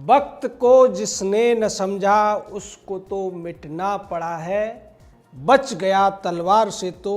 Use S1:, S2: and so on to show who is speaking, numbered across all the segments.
S1: वक्त को जिसने न समझा उसको तो मिटना पड़ा है, बच गया तलवार से तो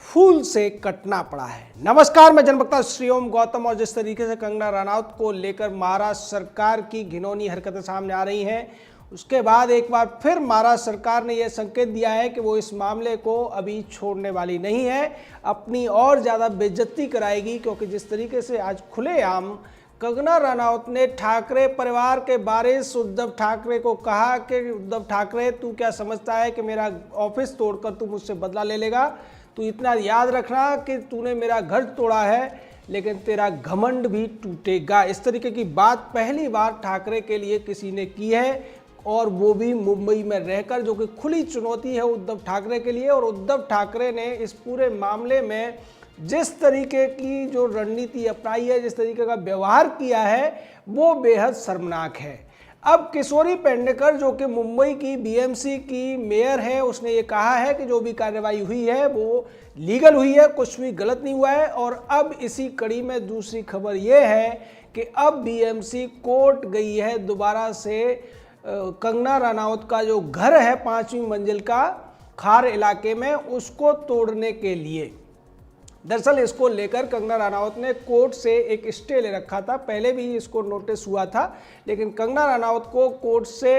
S1: फूल से कटना पड़ा है। नमस्कार, मैं जनवक्ता श्री ओम गौतम। और जिस तरीके से कंगना रनौत को लेकर महाराष्ट्र सरकार की घिनौनी हरकतें सामने आ रही हैं, उसके बाद एक बार फिर महाराष्ट्र सरकार ने यह संकेत दिया है कि वो इस मामले को अभी छोड़ने वाली नहीं है, अपनी और ज़्यादा बेइज्जती कराएगी। क्योंकि जिस तरीके से आज खुलेआम कंगना रनौत ने ठाकरे परिवार के वारिस उद्धव ठाकरे को कहा कि उद्धव ठाकरे, तू क्या समझता है कि मेरा ऑफिस तोड़कर तू मुझसे बदला ले लेगा? तू इतना याद रखना कि तूने मेरा घर तोड़ा है लेकिन तेरा घमंड भी टूटेगा। इस तरीके की बात पहली बार ठाकरे के लिए किसी ने की है, और वो भी मुंबई में रहकर, जो कि खुली चुनौती है उद्धव ठाकरे के लिए। और उद्धव ठाकरे ने इस पूरे मामले में जिस तरीके की जो रणनीति अपनाई है, जिस तरीके का व्यवहार किया है, वो बेहद शर्मनाक है। अब किशोरी पेडनेकर, जो कि मुंबई की बीएमसी की मेयर है, उसने ये कहा है कि जो भी कार्रवाई हुई है वो लीगल हुई है, कुछ भी गलत नहीं हुआ है। और अब इसी कड़ी में दूसरी खबर ये है कि अब बीएमसी कोर्ट गई है दोबारा से कंगना रनौत का जो घर है 5वीं मंजिल का खार इलाके में, उसको तोड़ने के लिए। दरअसल इसको लेकर कंगना रनौत ने कोर्ट से एक स्टे ले रखा था, पहले भी इसको नोटिस हुआ था, लेकिन कंगना रनौत को कोर्ट से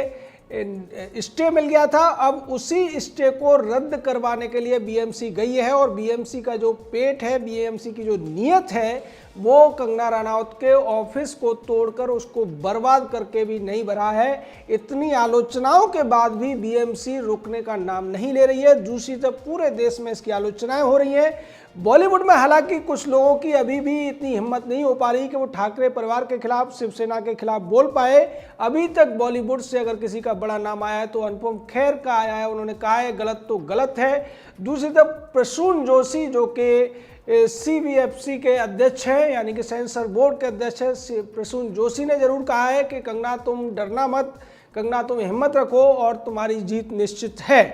S1: स्टे मिल गया था। अब उसी स्टे को रद्द करवाने के लिए बीएमसी गई है। और बीएमसी का जो पेट है, बीएमसी की जो नीयत है, वो कंगना रनौत के ऑफिस को तोड़कर उसको बर्बाद करके भी नहीं भरा है। इतनी आलोचनाओं के बाद भी बीएमसी रुकने का नाम नहीं ले रही है। दूसरी तरफ पूरे देश में इसकी आलोचनाएं हो रही हैं। बॉलीवुड में हालांकि कुछ लोगों की अभी भी इतनी हिम्मत नहीं हो पा रही कि वो ठाकरे परिवार के खिलाफ, शिवसेना के खिलाफ बोल पाए। अभी तक बॉलीवुड से अगर किसी का बड़ा नाम आया है तो अनुपम खेर का आया है। उन्होंने कहा है गलत तो गलत है। दूसरी तरफ प्रसून जोशी, जो कि CBFC के अध्यक्ष हैं, यानी कि सेंसर बोर्ड के अध्यक्ष हैं, प्रसून जोशी ने जरूर कहा है कि कंगना तुम डरना मत, कंगना तुम हिम्मत रखो और तुम्हारी जीत निश्चित है।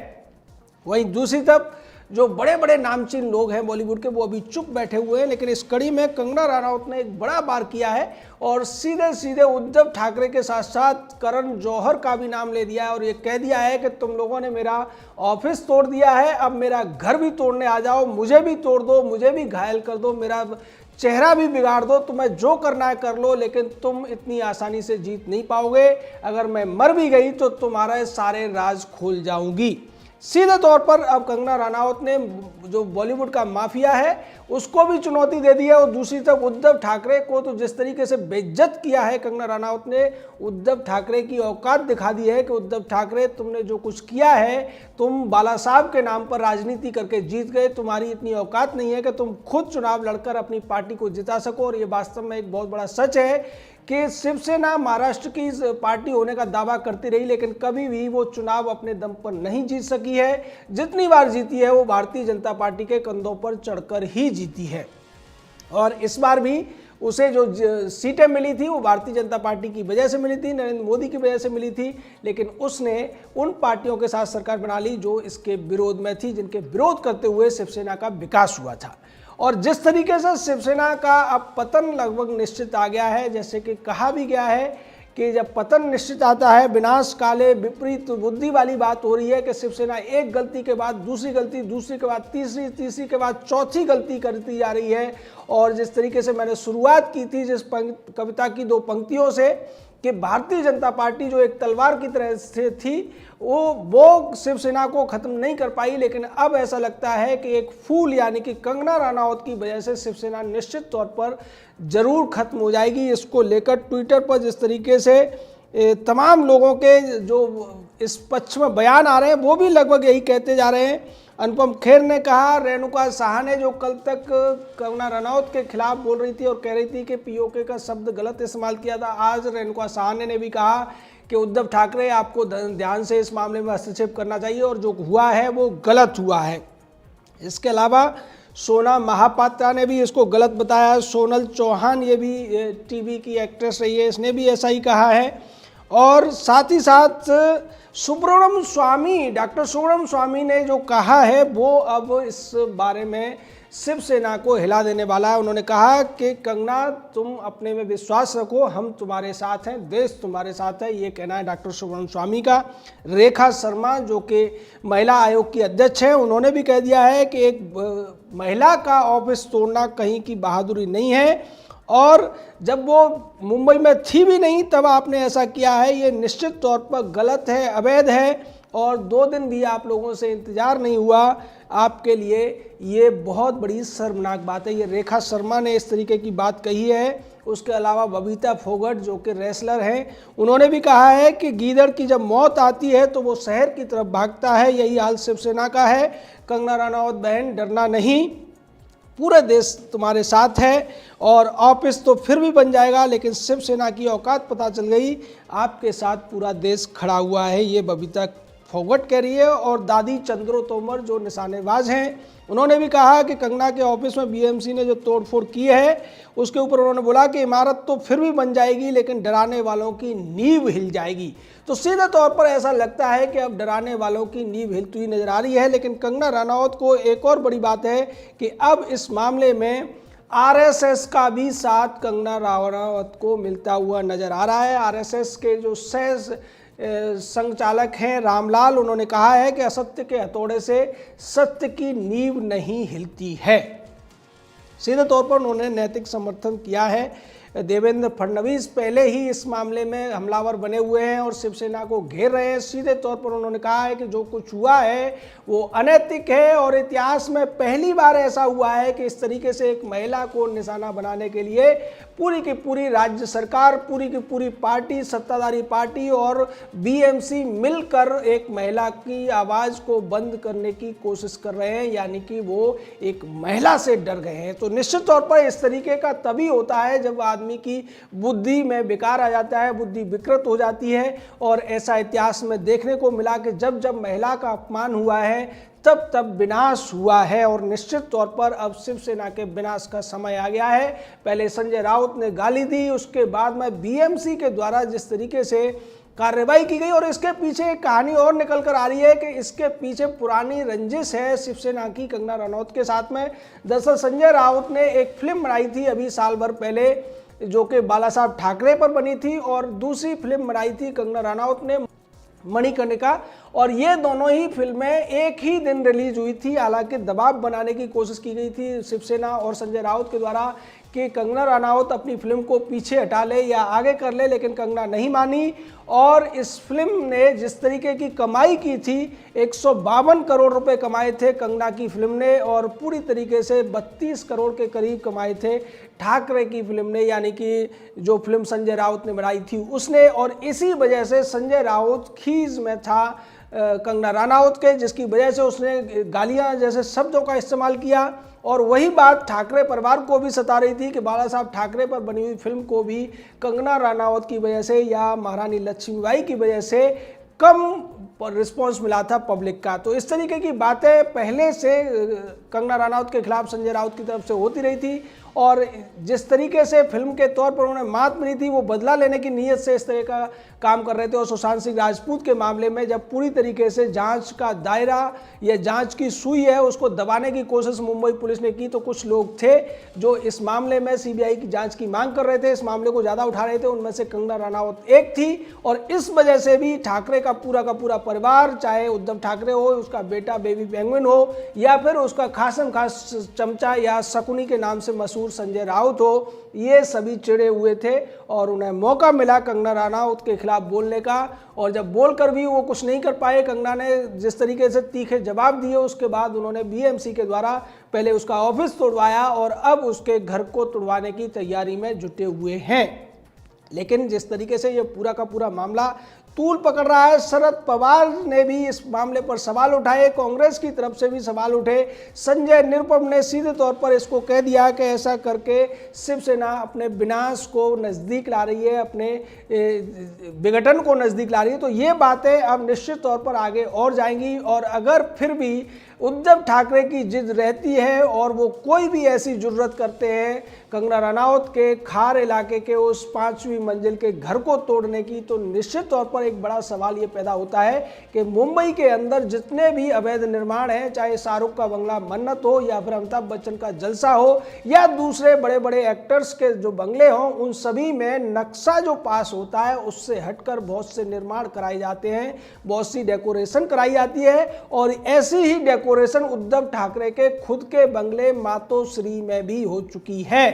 S1: वहीं दूसरी तरफ जो बड़े बड़े नामचीन लोग हैं बॉलीवुड के, वो अभी चुप बैठे हुए हैं। लेकिन इस कड़ी में कंगना रनौत ने एक बड़ा वार किया है और सीधे सीधे उद्धव ठाकरे के साथ साथ करण जौहर का भी नाम ले दिया है और ये कह दिया है कि तुम लोगों ने मेरा ऑफिस तोड़ दिया है, अब मेरा घर भी तोड़ने आ जाओ, मुझे भी तोड़ दो, मुझे भी घायल कर दो, मेरा चेहरा भी बिगाड़ दो, तुम्हें जो करना है कर लो, लेकिन तुम इतनी आसानी से जीत नहीं पाओगे। अगर मैं मर भी गई तो तुम्हारे सारे राज खोल जाऊंगी। सीधे तौर पर अब कंगना रनौत ने जो बॉलीवुड का माफिया है उसको भी चुनौती दे दी है। और दूसरी तरफ उद्धव ठाकरे को तो जिस तरीके से बेइज्जत किया है कंगना रनौत ने, उद्धव ठाकरे की औकात दिखा दी है कि उद्धव ठाकरे, तुमने जो कुछ किया है, तुम बाला साहब के नाम पर राजनीति करके जीत गए, तुम्हारी इतनी औकात नहीं है कि तुम खुद चुनाव लड़कर अपनी पार्टी को जिता सको। और ये वास्तव में एक बहुत बड़ा सच है कि शिवसेना महाराष्ट्र की पार्टी होने का दावा करती रही, लेकिन कभी भी वो चुनाव अपने दम पर नहीं जीत सकी है। जितनी बार जीती है वो भारतीय जनता पार्टी के कंधों पर चढ़कर ही जीती है। और इस बार भी उसे जो सीटें मिली थी वो भारतीय जनता पार्टी की वजह से मिली थी, नरेंद्र मोदी की वजह से मिली थी, लेकिन उसने उन पार्टियों के साथ सरकार बना ली जो इसके विरोध में थी, जिनके विरोध करते हुए शिवसेना का विकास हुआ था। और जिस तरीके से शिवसेना का अब पतन लगभग निश्चित आ गया है, जैसे कि कहा भी गया है कि जब पतन निश्चित आता है, विनाश काले विपरीत बुद्धि वाली बात हो रही है कि शिवसेना एक गलती के बाद दूसरी गलती, दूसरी के बाद तीसरी, तीसरी के बाद चौथी गलती करती जा रही है। और जिस तरीके से मैंने शुरुआत की थी जिस कविता की 2 पंक्तियों से, कि भारतीय जनता पार्टी जो एक तलवार की तरह से थी, वो शिवसेना को खत्म नहीं कर पाई, लेकिन अब ऐसा लगता है कि एक फूल यानी कि कंगना रनौत की वजह से शिवसेना निश्चित तौर पर जरूर खत्म हो जाएगी। इसको लेकर ट्विटर पर जिस तरीके से तमाम लोगों के जो इस पक्ष में बयान आ रहे हैं, वो भी लगभग यही कहते जा रहे हैं। अनुपम खेर ने कहा, रेणुका साहा ने जो कल तक कंगना रनौत के खिलाफ बोल रही थी और कह रही थी कि पीओके का शब्द गलत इस्तेमाल किया था, आज रेणुका साहा ने भी कहा कि उद्धव ठाकरे, आपको ध्यान से इस मामले में हस्तक्षेप करना चाहिए और जो हुआ है वो गलत हुआ है। इसके अलावा सोना महापात्रा ने भी इसको गलत बताया। सोनल चौहान, ये भी टीवी की एक्ट्रेस रही है, इसने भी ऐसा ही कहा है। और साथ ही साथ सुब्रमण्यम स्वामी, डॉक्टर सुब्रमण्यम स्वामी ने जो कहा है वो अब इस बारे में शिवसेना को हिला देने वाला है। उन्होंने कहा कि कंगना तुम अपने में विश्वास रखो, हम तुम्हारे साथ हैं, देश तुम्हारे साथ है, ये कहना है डॉक्टर सुब्रमण्यम स्वामी का। रेखा शर्मा जो कि महिला आयोग की अध्यक्ष हैं, उन्होंने भी कह दिया है कि एक महिला का ऑफिस तोड़ना कहीं की बहादुरी नहीं है, और जब वो मुंबई में थी भी नहीं तब आपने ऐसा किया है, ये निश्चित तौर पर गलत है, अवैध है, और 2 दिन भी आप लोगों से इंतजार नहीं हुआ आपके लिए, ये बहुत बड़ी शर्मनाक बात है। ये रेखा शर्मा ने इस तरीके की बात कही है। उसके अलावा बबीता फोगट जो कि रेसलर हैं, उन्होंने भी कहा है कि गीदड़ की जब मौत आती है तो वो शहर की तरफ भागता है, यही हाल शिवसेना का है। कंगना रनावत बहन डरना नहीं, पूरे देश तुम्हारे साथ है, और ऑफिस तो फिर भी बन जाएगा लेकिन शिवसेना की औकात पता चल गई, आपके साथ पूरा देश खड़ा हुआ है, ये बबीता फोगट कह रही है। और दादी चंद्रो तोमर जो निशानेबाज हैं, उन्होंने भी कहा कि कंगना के ऑफिस में बीएमसी ने जो तोड़फोड़ की है उसके ऊपर उन्होंने बोला कि इमारत तो फिर भी बन जाएगी लेकिन डराने वालों की नींव हिल जाएगी। तो सीधे तौर पर ऐसा लगता है कि अब डराने वालों की नींव हिलती हुई नजर आ रही है। लेकिन कंगना रनावत को एक और बड़ी बात है कि अब इस मामले में आरएसएस का भी साथ कंगना रनावत को मिलता हुआ नजर आ रहा है। आरएसएस के जो सह संचालक हैं रामलाल, उन्होंने कहा है कि असत्य के हथौड़े से सत्य की नींव नहीं हिलती है। सीधे तौर पर उन्होंने नैतिक समर्थन किया है। देवेंद्र फडणवीस पहले ही इस मामले में हमलावर बने हुए हैं और शिवसेना को घेर रहे हैं। सीधे तौर पर उन्होंने कहा है कि जो कुछ हुआ है वो अनैतिक है, और इतिहास में पहली बार ऐसा हुआ है कि इस तरीके से एक महिला को निशाना बनाने के लिए पूरी की पूरी राज्य सरकार, पूरी की पूरी पार्टी, सत्ताधारी पार्टी और बीएमसी मिलकर एक महिला की आवाज़ को बंद करने की कोशिश कर रहे हैं, यानी कि वो एक महिला से डर गए हैं। तो निश्चित तौर पर इस तरीके का तभी होता है जब आदमी की बुद्धि में विकार आ जाता है, बुद्धि विकृत हो जाती है, और ऐसा इतिहास में देखने को मिला कि जब जब महिला का अपमान हुआ है तब तब विनाश हुआ है, और निश्चित तौर पर अब शिवसेना के विनाश का समय आ गया है। पहले संजय राउत ने गाली दी, उसके बाद में बीएमसी के द्वारा जिस तरीके से कार्रवाई की गई, और इसके पीछे एक कहानी और निकल कर आ रही है कि इसके पीछे पुरानी रंजिश है शिवसेना की कंगना रनौत के साथ में। दरअसल संजय राउत ने एक फिल्म बनाई थी अभी साल भर पहले जो कि बाला साहब ठाकरे पर बनी थी, और दूसरी फिल्म बनाई थी कंगना रनौत ने मणिकर्णिका, और ये दोनों ही फिल्में एक ही दिन रिलीज हुई थी। हालांकि दबाव बनाने की कोशिश की गई थी शिवसेना और संजय राउत के द्वारा कि कंगना रनावत अपनी फिल्म को पीछे हटा ले या आगे कर ले, लेकिन कंगना नहीं मानी, और इस फिल्म ने जिस तरीके की कमाई की थी, 152 करोड़ रुपए कमाए थे कंगना की फिल्म ने, और पूरी तरीके से 32 करोड़ के करीब कमाए थे ठाकरे की फिल्म ने, यानी कि जो फिल्म संजय राउत ने बनाई थी उसने। और इसी वजह से संजय राउत खीज में था कंगना रनावत के, जिसकी वजह से उसने गालियां जैसे शब्दों का इस्तेमाल किया, और वही बात ठाकरे परिवार को भी सता रही थी कि बाला साहब ठाकरे पर बनी हुई फिल्म को भी कंगना रनावत की वजह से या महारानी लक्ष्मीबाई की वजह से कम रिस्पांस मिला था पब्लिक का। तो इस तरीके की बातें पहले से कंगना रनावत के खिलाफ संजय राउत की तरफ से होती रही थी, और जिस तरीके से फिल्म के तौर पर उन्हें मात मिली थी, वो बदला लेने की नीयत से इस तरह का काम कर रहे थे। और सुशांत सिंह राजपूत के मामले में जब पूरी तरीके से जांच का दायरा या जांच की सुई है उसको दबाने की कोशिश मुंबई पुलिस ने की, तो कुछ लोग थे जो इस मामले में सीबीआई की जांच की मांग कर रहे थे, इस मामले को ज़्यादा उठा रहे थे, उनमें से कंगना रनावत एक थी। और इस वजह से भी ठाकरे का पूरा परिवार, चाहे उद्धव ठाकरे हो, उसका बेटा बेबी पेंगुइन हो, या फिर उसका खासम खास चमचा या शकुनी के नाम से मशहूर संजय राउत हो, ये सभी चिड़े हुए थे, और उन्हें मौका मिला कंगना रनावत के खिलाफ बोलने का, और जब बोलकर भी वो कुछ नहीं कर पाए, कंगना ने जिस तरीके से तीखे जवाब दिए, उसके बाद उन्होंने बीएमसी के द्वारा पहले उसका ऑफिस तोड़वाया और अब उसके घर को तोड़वाने की तैयारी में जुटे हुए हैं। लेकिन जिस तरीके से ये पूरा का पूरा मामला तूल पकड़ रहा है, शरद पवार ने भी इस मामले पर सवाल उठाए, कांग्रेस की तरफ से भी सवाल उठे। संजय निरुपम ने सीधे तौर पर इसको कह दिया कि ऐसा करके शिवसेना अपने विनाश को नज़दीक ला रही है, अपने विघटन को नज़दीक ला रही है। तो ये बातें अब निश्चित तौर पर आगे और जाएंगी, और अगर फिर भी उद्धव ठाकरे की जिद रहती है और वो कोई भी ऐसी जुर्रत करते हैं कंगना रनौत के खार इलाके के उस 5वीं मंजिल के घर को तोड़ने की, तो निश्चित तौर पर एक बड़ा सवाल ये पैदा होता है कि मुंबई के अंदर जितने भी अवैध निर्माण हैं, चाहे शाहरुख का बंगला मन्नत हो या फिर अमिताभ बच्चन का जलसा हो या दूसरे बड़े बड़े एक्टर्स के जो बंगले हों, उन सभी में नक्शा जो पास होता है उससे हटकर बहुत से निर्माण कराए जाते हैं, बहुत सी डेकोरेशन कराई जाती है। और ऐसी ही डेकोरेशन उद्धव ठाकरे के खुद के बंगले मातोश्री में भी हो चुकी है।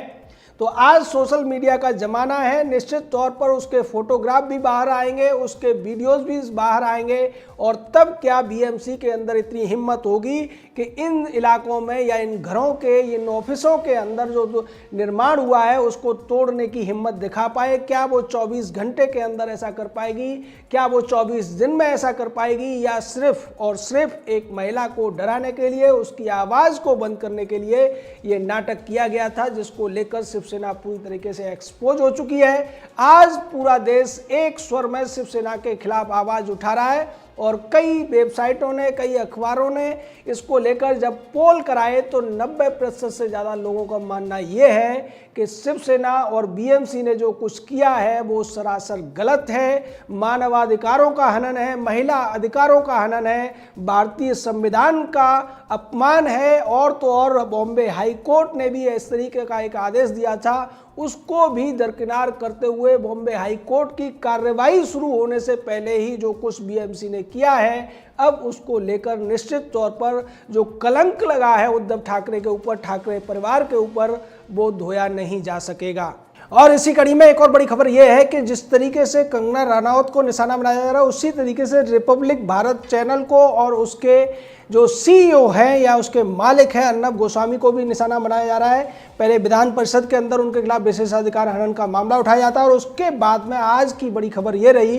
S1: तो आज सोशल मीडिया का ज़माना है, निश्चित तौर पर उसके फोटोग्राफ भी बाहर आएंगे, उसके वीडियोस भी बाहर आएंगे। और तब क्या बीएमसी के अंदर इतनी हिम्मत होगी कि इन इलाकों में या इन घरों के, इन ऑफिसों के अंदर जो निर्माण हुआ है उसको तोड़ने की हिम्मत दिखा पाए? क्या वो 24 घंटे के अंदर ऐसा कर पाएगी? क्या वो 24 दिन में ऐसा कर पाएगी? या सिर्फ और सिर्फ एक महिला को डराने के लिए, उसकी आवाज़ को बंद करने के लिए ये नाटक किया गया था, जिसको लेकर शिवसेना पूरी तरीके से एक्सपोज हो चुकी है। आज पूरा देश एक स्वर में शिवसेना के खिलाफ आवाज़ उठा रहा है और कई वेबसाइटों ने, कई अखबारों ने इसको लेकर जब पोल कराए तो 90% से ज़्यादा लोगों का मानना ये है कि शिवसेना और बीएमसी ने जो कुछ किया है वो सरासर गलत है, मानवाधिकारों का हनन है, महिला अधिकारों का हनन है, भारतीय संविधान का अपमान है। और तो और बॉम्बे हाई कोर्ट ने भी इस तरीके का एक आदेश दिया था, उसको भी दरकिनार करते हुए बॉम्बे हाई कोर्ट की कार्रवाई शुरू होने से पहले ही जो कुछ बीएमसी ने किया है, अब उसको लेकर निश्चित तौर पर जो कलंक लगा है उद्धव ठाकरे के ऊपर, ठाकरे परिवार के ऊपर, वो धोया नहीं जा सकेगा। और इसी कड़ी में एक और बड़ी खबर यह है कि जिस तरीके से कंगना रनौत को निशाना बनाया जा रहा है, उसी तरीके से रिपब्लिक भारत चैनल को और उसके जो सीईओ हैं या उसके मालिक हैं अर्नब गोस्वामी को भी निशाना बनाया जा रहा है। पहले विधान परिषद के अंदर उनके खिलाफ विशेषाधिकार हनन का मामला उठाया जाता है और उसके बाद में आज की बड़ी खबर ये रही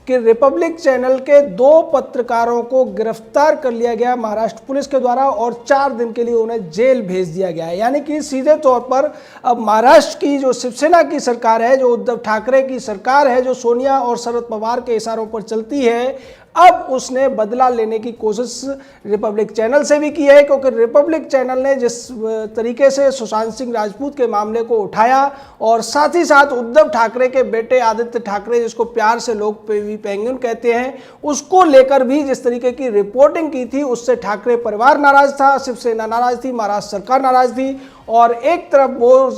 S1: कि रिपब्लिक चैनल के 2 पत्रकारों को गिरफ्तार कर लिया गया महाराष्ट्र पुलिस के द्वारा और 4 दिन के लिए उन्हें जेल भेज दिया गया है। यानी कि सीधे तौर पर अब महाराष्ट्र की जो शिवसेना की सरकार है, जो उद्धव ठाकरे की सरकार है, जो सोनिया और शरद पवार के इशारों पर चलती है, अब उसने बदला लेने की कोशिश रिपब्लिक चैनल से भी की है। क्योंकि रिपब्लिक चैनल ने जिस तरीके से सुशांत सिंह राजपूत के मामले को उठाया और साथ ही साथ उद्धव ठाकरे के बेटे आदित्य ठाकरे, जिसको प्यार से लोग पेंगुइन कहते हैं, उसको लेकर भी जिस तरीके की रिपोर्टिंग की थी, उससे ठाकरे परिवार नाराज था, शिवसेना नाराज थी, महाराष्ट्र सरकार नाराज थी। और एक तरफ वो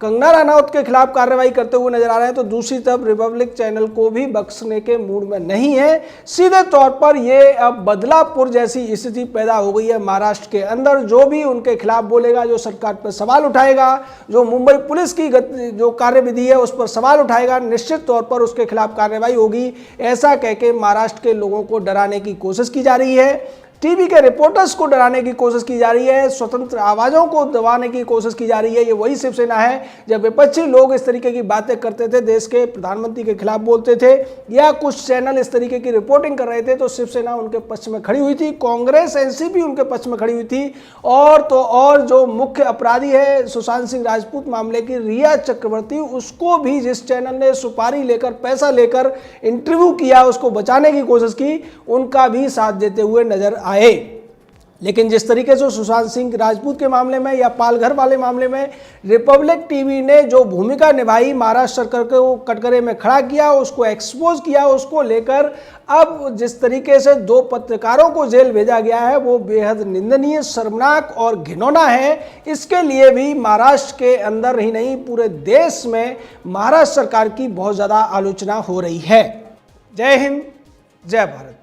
S1: कंगना रनौत के खिलाफ कार्रवाई करते हुए नजर आ रहे हैं, तो दूसरी तरफ रिपब्लिक चैनल को भी बख्शने के मूड में नहीं है। सीधे तौर पर ये अब बदलापुर जैसी स्थिति पैदा हो गई है महाराष्ट्र के अंदर। जो भी उनके खिलाफ बोलेगा, जो सरकार पर सवाल उठाएगा, जो मुंबई पुलिस की जो कार्यविधि है उस पर सवाल उठाएगा, निश्चित तौर पर उसके खिलाफ कार्रवाई होगी, ऐसा कह के महाराष्ट्र के लोगों को डराने की कोशिश की जा रही है। टीवी के रिपोर्टर्स को डराने की कोशिश की जा रही है, स्वतंत्र आवाज़ों को दबाने की कोशिश की जा रही है। ये वही शिवसेना है जब विपक्षी लोग इस तरीके की बातें करते थे, देश के प्रधानमंत्री के खिलाफ बोलते थे या कुछ चैनल इस तरीके की रिपोर्टिंग कर रहे थे, तो शिवसेना उनके पक्ष में खड़ी हुई थी, कांग्रेस एनसीपी उनके पक्ष में खड़ी हुई थी। और तो और जो मुख्य अपराधी है सुशांत सिंह राजपूत मामले की रिया चक्रवर्ती, उसको भी जिस चैनल ने सुपारी लेकर, पैसा लेकर इंटरव्यू किया, उसको बचाने की कोशिश की, उनका भी साथ देते हुए नजर आए। लेकिन जिस तरीके से सुशांत सिंह राजपूत के मामले में या पालघर वाले मामले में रिपब्लिक टीवी ने जो भूमिका निभाई, महाराष्ट्र सरकार को कटघरे में खड़ा किया, उसको एक्सपोज किया, उसको लेकर अब जिस तरीके से 2 पत्रकारों को जेल भेजा गया है, वो बेहद निंदनीय, शर्मनाक और घिनौना है। इसके लिए भी महाराष्ट्र के अंदर ही नहीं, पूरे देश में महाराष्ट्र सरकार की बहुत ज़्यादा आलोचना हो रही है। जय हिंद, जय भारत।